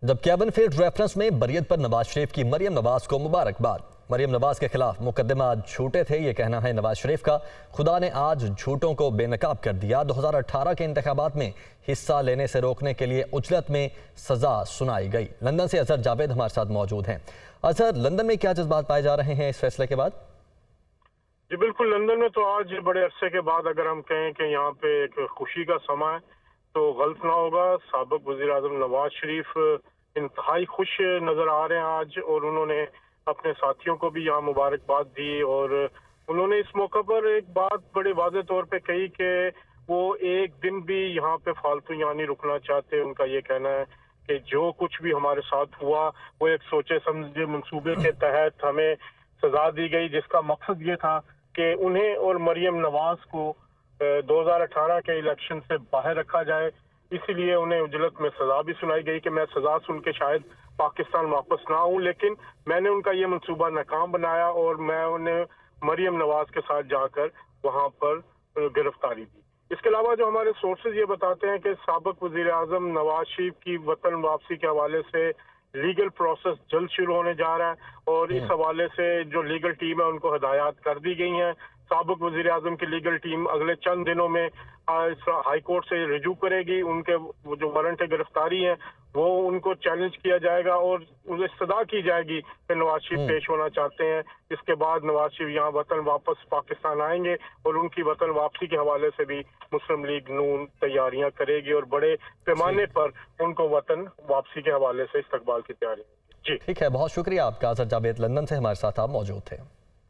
जबकि Avon field reference में बरियत पर नवाज शरीफ की मरियम नवाज को मुबारकबाद। मरियम नवाज के खिलाफ मुकदमा झूठे थे, ये कहना है नवाज शरीफ का। खुदा ने आज झूठों को बेनकाब कर दिया। 2018 के इंतखाबात में हिस्सा लेने से रोकने के लिए उजलत में सजा सुनाई गई। लंदन से अजहर जावेद हमारे साथ मौजूद हैं। अजहर, लंदन में क्या जज्बात पाए जा रहे हैं इस फैसले के बाद? जी बिल्कुल, लंदन में तो आज बड़े अरसे के बाद अगर हम कहें कि यहाँ पे एक खुशी का समा है तो गलत ना होगा। साबिक वज़ीर आज़म नवाज शरीफ इंतहाई खुश नजर आ रहे हैं आज, और उन्होंने अपने साथियों को भी यहाँ मुबारकबाद दी। और उन्होंने इस मौका पर एक बात बड़े वाज़े तौर पे कही कि वो एक दिन भी यहाँ पे फालतू यहाँ नहीं रुकना चाहते। उनका ये कहना है कि जो कुछ भी हमारे साथ हुआ वो एक सोचे समझे मंसूबे के तहत हमें सजा दी गई, जिसका मकसद ये था कि उन्हें और मरियम नवाज को 2018 के इलेक्शन से बाहर रखा जाए। इसीलिए उन्हें उजलत में सजा भी सुनाई गई कि मैं सजा सुन के शायद पाकिस्तान वापस ना आऊं, लेकिन मैंने उनका ये मंसूबा नाकाम बनाया और मैं उन्हें मरियम नवाज के साथ जाकर वहां पर गिरफ्तारी दी। इसके अलावा जो हमारे सोर्सेज ये बताते हैं कि साबिक वजीर आजम नवाज शरीफ की वतन वापसी के हवाले से लीगल प्रोसेस जल्द शुरू होने जा रहा है, और इस हवाले से जो लीगल टीम है उनको हिदायत कर दी गई हैं। साबिक वजीर आजम की लीगल टीम अगले चंद दिनों में हाई कोर्ट से रिजू करेगी। उनके जो वारंट गिरफ्तारी है वो उनको चैलेंज किया जाएगा और उन्हें सदा की जाएगी कि नवाज शरीफ पेश होना चाहते हैं। इसके बाद नवाज शरीफ यहाँ वतन वापस पाकिस्तान आएंगे और उनकी वतन वापसी के हवाले से भी मुस्लिम लीग नून तैयारियां करेगी और बड़े पैमाने पर उनको वतन वापसी के हवाले से इस्तकबाल की तैयारी। जी ठीक है, बहुत शुक्रिया आपका। अजहर जावेद लंदन से हमारे साथ आप मौजूद थे।